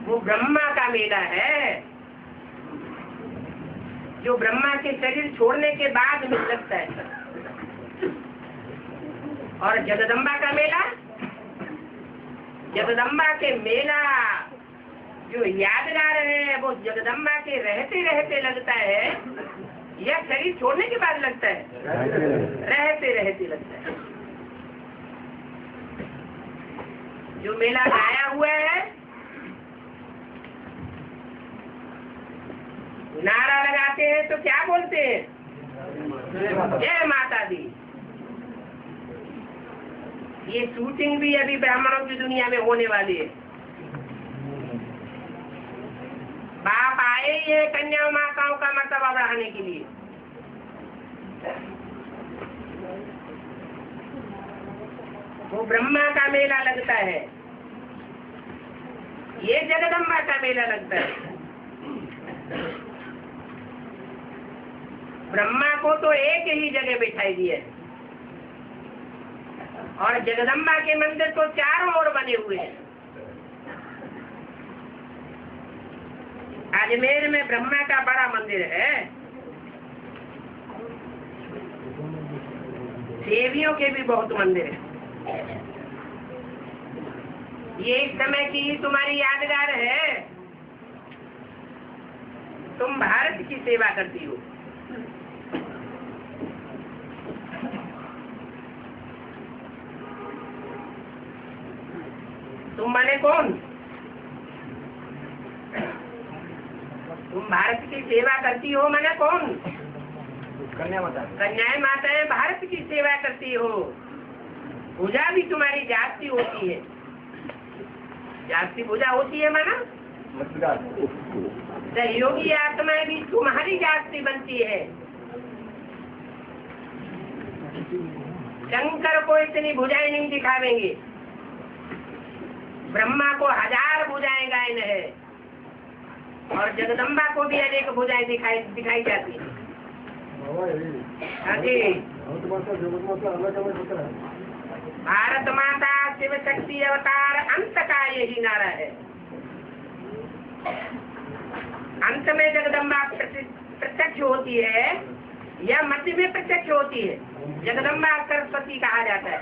A: वो ब्रह्मा का मेला है, जो ब्रह्मा के शरीर छोड़ने के बाद में लगता है। और जगदम्बा का मेला, जगदम्बा के मेला जो यादगार है वो जगदम्बा के रहते रहते लगता है या शरीर छोड़ने के बाद लगता है? रहते रहते लगता है। जो मेला गाया हुआ है, नारा लगाते हैं तो क्या बोलते हैं? जय माता दी। ये शूटिंग भी अभी ब्राह्मणों की दुनिया में होने वाली है। बाप आए ही है कन्या माताओं का मर्तबा बढ़ाने के लिए। वो ब्रह्मा का मेला लगता है, ये जगदम्बा का मेला लगता है। ब्रह्मा को तो एक ही जगह बिठाई दिया है और जगदम्बा के मंदिर तो चारों ओर बने हुए हैं। अजमेर में ब्रह्मा का बड़ा मंदिर है। देवियों के भी बहुत मंदिर है। ये इस समय की तुम्हारी यादगार है। तुम भारत की सेवा करती हो। तुम माने कौन? तुम भारत की सेवा करती हो माने कौन?
C: कन्या माता।
A: कन्याएं माताएं भारत की सेवा करती हो। पूजा भी तुम्हारी जाति होती है। जाति पूजा होती है माना सहयोगी आत्माएं भी तुम्हारी जाति बनती है। शंकर को इतनी भुजाएं नहीं दिखावेंगे, ब्रह्मा को 1000 भुजाएं गायन है और जगदम्बा को भी अनेक भुजाएं दिखाई जाती है। हाँ जी, भारत माता शिव शक्ति अवतार अंत का यही नारा है। अंत में जगदम्बा प्रत्यक्ष होती है या मध्य में प्रत्यक्ष होती है। जगदम्बा सरस्वती कहा जाता है।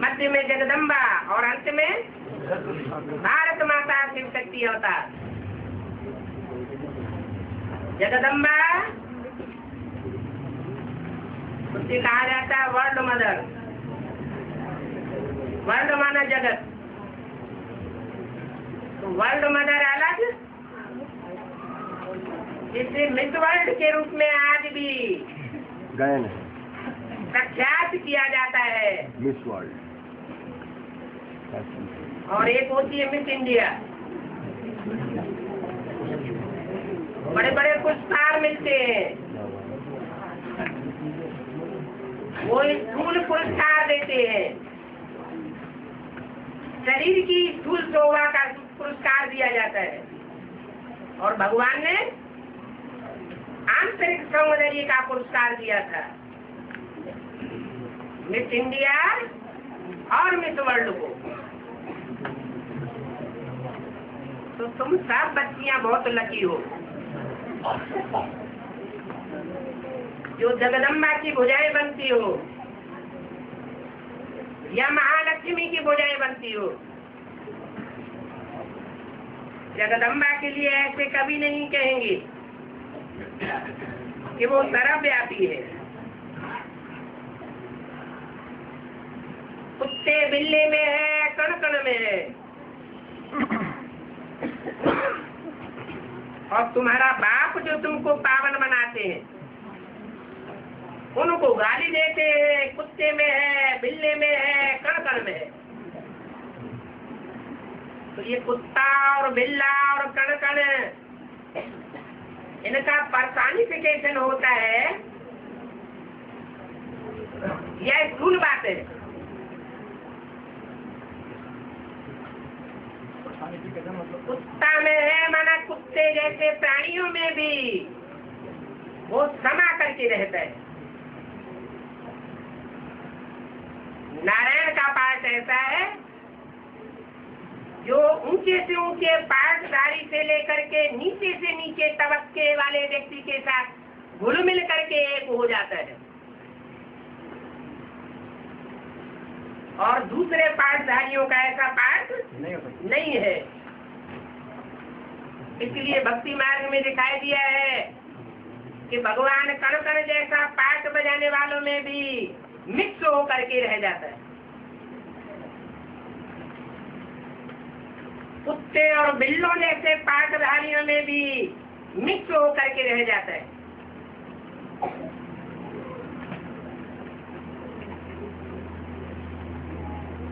A: मध्य में जगदम्बा और अंत में भारत माता शिव शक्ति अवतार। जगदम्बा उससे कहा जाता है वर्ल्ड मदर। वर्ल्ड माना जगत, तो वर्ल्ड मदर अलग, जिसे मिस वर्ल्ड के रूप में आज भी
B: गायन
A: प्रख्यात किया जाता है
B: मिस वर्ल्ड,
A: और एक होती है मिस इंडिया। बड़े बड़े पुरस्कार मिलते हैं, वो स्थूल पुरस्कार देते हैं, शरीर की स्थूल शोभा का पुरस्कार दिया जाता है, और भगवान ने आंतरिक सौंदर्य का पुरस्कार दिया था, मिस इंडिया और मिस वर्ल्ड को। तो तुम सब बच्चियां बहुत लकी हो जो जगदम्बा की भुजाएं बनती हो या महालक्ष्मी की भुजाएं बनती हो। जगदम्बा के लिए ऐसे कभी नहीं कहेंगे कि वो सर्वव्यापी है। कुत्ते बिल्ले में है, कण कण में है, और तुम्हारा बाप जो तुमको पावन बनाते हैं उनको गाली देते हैं, कुत्ते में है, बिल्ले में है, कण कण में है। तो ये कुत्ता और बिल्ला और कण कण, इनका पर्सनिफिकेशन होता है, यह स्थूल बात है। कुत्ता में है माना कुत्ते जैसे प्राणियों में भी वो समा करके रहता है। नारायण का पाठ ऐसा है जो ऊंचे से ऊंचे पाठधारी से लेकर के नीचे से नीचे तबके वाले व्यक्ति के साथ घुल मिल करके एक हो जाता है, और दूसरे पाठधारियों का ऐसा पाठ नहीं है। इसलिए भक्ति मार्ग में दिखाई दिया है कि भगवान कण कण जैसा पाठ बजाने वालों में भी मिक्स होकर के रह जाता है। कुत्ते और बिल्लों जैसे पाठधारियों में भी मिक्स होकर के रह जाता है।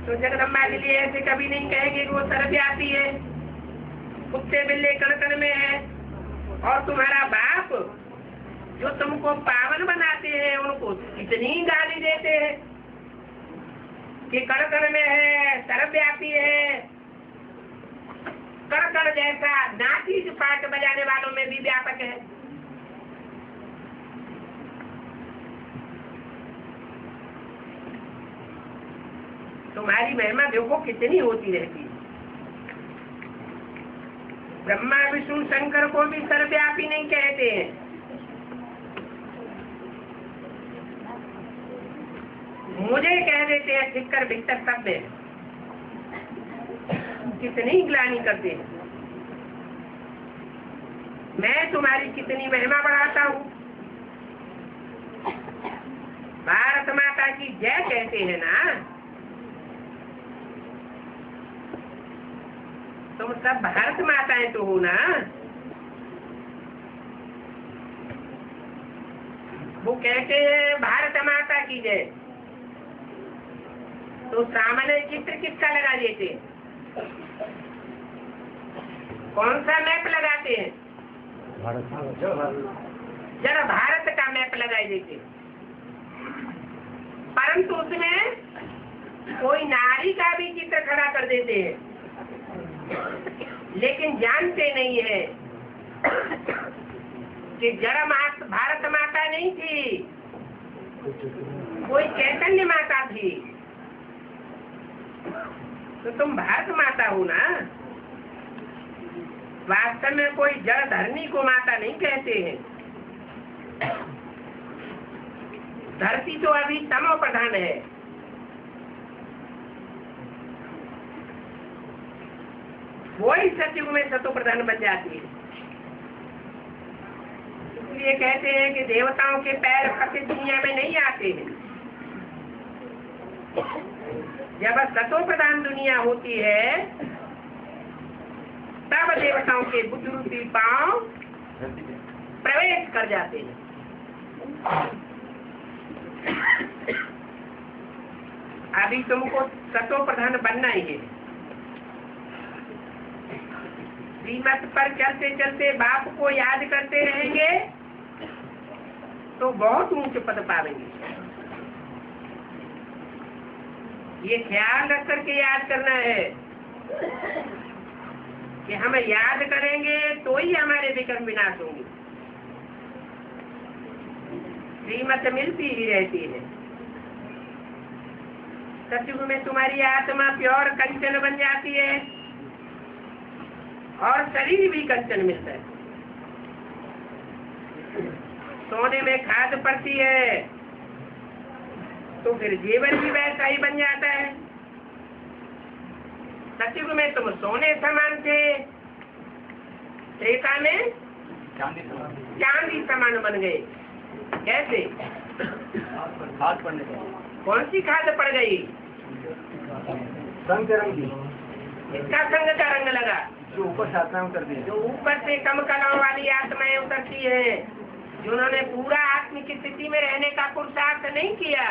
A: तो जगदम्बा के लिए ऐसे कभी नहीं कहेंगे कि वो सर्वव्यापी है, कुत्ते बिल्ले कण कण में है, और तुम्हारा बाप जो तुमको पावन बनाते हैं उनको इतनी गाली देते हैं कि कण कण में है, सर्वव्यापी है, कण कण जैसा नाचीज पाठ बजाने वालों में भी व्यापक है। तुम्हारी महिमा देखो कितनी होती रहती है। ब्रह्मा विष्णु शंकर को भी सर्वव्यापी नहीं कहते हैं, मुझे कह देते हैं ठिक्कर भिक्कर सब में। कितनी ग्लानि करते हैं, मैं तुम्हारी कितनी महिमा बढ़ाता हूँ। भारत माता की जय कहते हैं ना, तुम सब भारत माताएं तो हो ना। वो कहते हैं भारत माता की जय, तो सामने चित्र किसका लगा देते हैं? कौन सा मैप लगाते हैं? जरा भारत का मैप लगाई देते, परंतु उसमें कोई नारी का भी चित्र खड़ा कर देते हैं, लेकिन जानते नहीं है कि जरा भारत माता नहीं थी, कोई चैतन्य माता थी। तो तुम भारत माता हो ना। वास्तव में कोई जड़ धरनी को माता नहीं कहते हैं। धरती तो अभी तमो प्रधान है, वही सतयुग में सतो प्रधान बन जाती है। इसलिए कहते हैं कि देवताओं के पैर फंसे दुनिया में नहीं आते हैं। जब सतो प्रधान दुनिया होती है तब देवताओं के बुद्ध रूपी पांव प्रवेश कर जाते हैं। अभी तुमको सतो प्रधान बनना ही है। श्रीमत पर चलते चलते बाप को याद करते रहेंगे तो बहुत ऊंच पद पाएंगे। ये ख्याल रख करके याद करना है कि हम याद करेंगे तो ही हमारे विक्रम विनाश होंगे। श्रीमत मिलती ही रहती है। सतयुग में तुम्हारी आत्मा प्योर कंचन बन जाती है और शरीर भी कंचन मिलता है। सोने में खाद पड़ती है तो फिर जीवन भी वैसा ही बन जाता है। सतयुग में तुम सोने समान थे, त्रेता में चांदी समान बन गए। कैसे?
C: खाद पड़ने का।
A: कौन सी खाद पड़ गई?
C: संग रंग की।
A: इसका संग का रंग लगा।
C: जो ऊपर से आत्माएं उतरती है,
A: जो ऊपर से कम कलाओं वाली आत्माएं उतरती है, जिन्होंने पूरा आत्मिक स्थिति में रहने का पुरुषार्थ नहीं किया,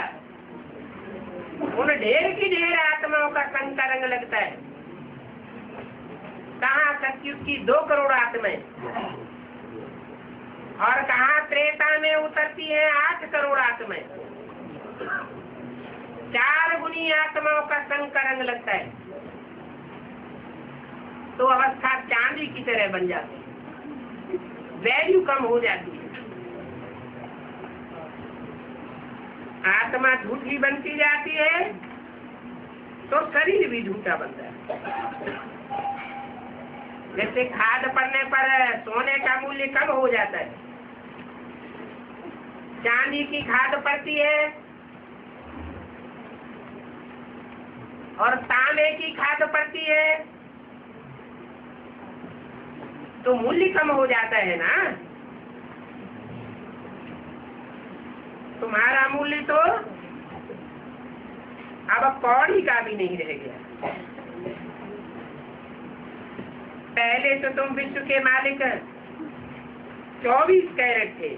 A: उन ढेर की ढेर आत्माओं का संग का रंग लगता है। कहाँ सतयुग की 2 करोड़ आत्माएं और कहाँ त्रेता में उतरती है 8 करोड़ आत्माएं। 4 गुनी आत्माओं का संग का रंग लगता है तो अवस्था चांदी की तरह बन जाती है, वैल्यू कम हो जाती है। आत्मा झूठी बनती जाती है तो शरीर भी झूठा बनता है। जैसे खाद पड़ने पर सोने का मूल्य कम हो जाता है, चांदी की खाद पड़ती है और तांबे की खाद पड़ती है तो मूल्य कम हो जाता है ना। तुम्हारा मूल्य तो अब कौड़ी का भी नहीं रह गया। पहले तो तुम विश्व के मालिक 24 कैरेट थे,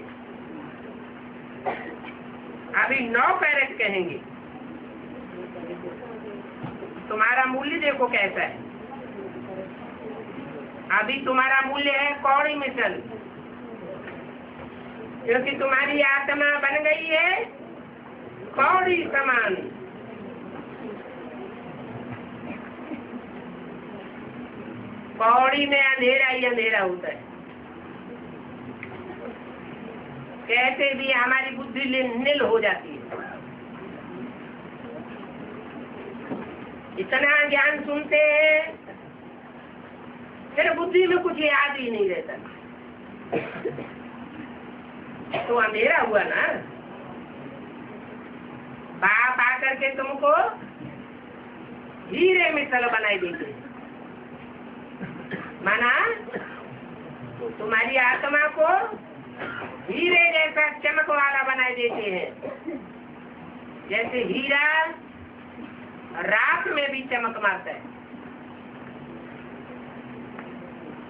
A: अभी 9 कैरेट कहेंगे। तुम्हारा मूल्य देखो कैसा है। अभी तुम्हारा मूल्य है कौड़ी मिसल, क्योंकि तुम्हारी आत्मा बन गई है कौड़ी समान। कौड़ी में अंधेरा ही अंधेरा होता है। कैसे भी हमारी बुद्धि नील हो जाती है। इतना ज्ञान सुनते हैं फिर बुद्धि में कुछ याद ही नहीं रहता, तो अंधेरा हुआ ना। बाप आकर के तुमको हीरे मिसल बनाई देते, माना तुम्हारी आत्मा को हीरे जैसा चमक वाला बनाई देते हैं। जैसे हीरा रात में भी चमक मारता है,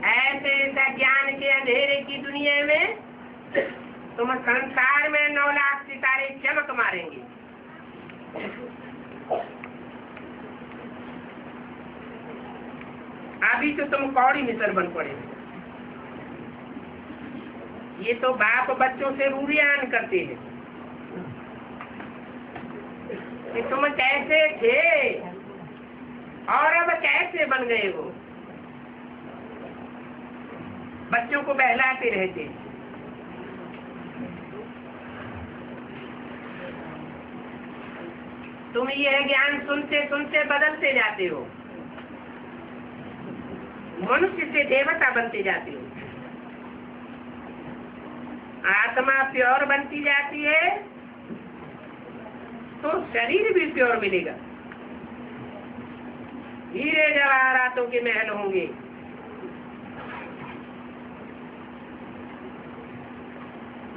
A: ऐसे ऐसा ज्ञान के अंधेरे की दुनिया में तुम संसार में 9 लाख सितारे चमक मारेंगे। अभी तो तुम कौड़ी मिसल बन पड़े। ये तो बाप बच्चों से रूढ़ियान करते हैं कि तुम कैसे थे और अब कैसे बन गए हो। बच्चों को बहलाते रहते। तुम यह ज्ञान सुनते सुनते बदलते जाते हो, मनुष्य से देवता बनते जाते हो। आत्मा प्योर बनती जाती है तो शरीर भी प्योर मिलेगा। हीरे जवाहरातों के महल होंगे,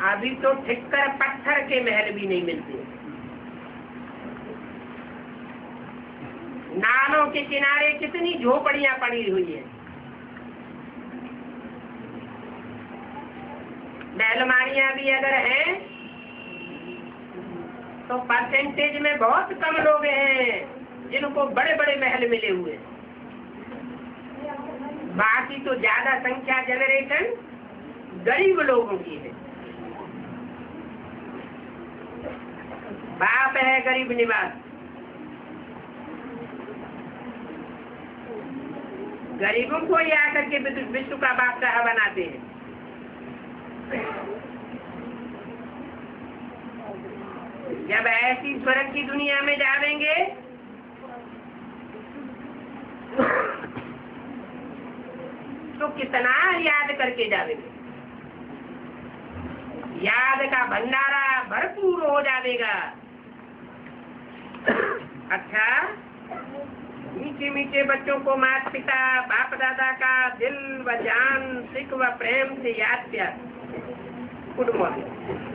A: अभी तो ठिक्कर पत्थर के महल भी नहीं मिलते। नालों के किनारे कितनी झोपड़ियां पड़ी हुई है। महलमानियां भी अगर हैं तो परसेंटेज में बहुत कम लोग हैं जिनको बड़े बड़े महल मिले हुए। बाकी तो ज्यादा संख्या जनरेशन गरीब लोगों की है। बाप है गरीब निवास। गरीबों को ही आकर के विश्व का बादशाह बनाते हैं। जब ऐसी स्वर्ग की दुनिया में जावेंगे तो कितना याद करके जावेंगे। याद का भंडारा भरपूर हो जाएगा। अच्छा, मीठे मीठे बच्चों को माता पिता बाप दादा का दिल व जान सिख व प्रेम से याद किया। Good morning.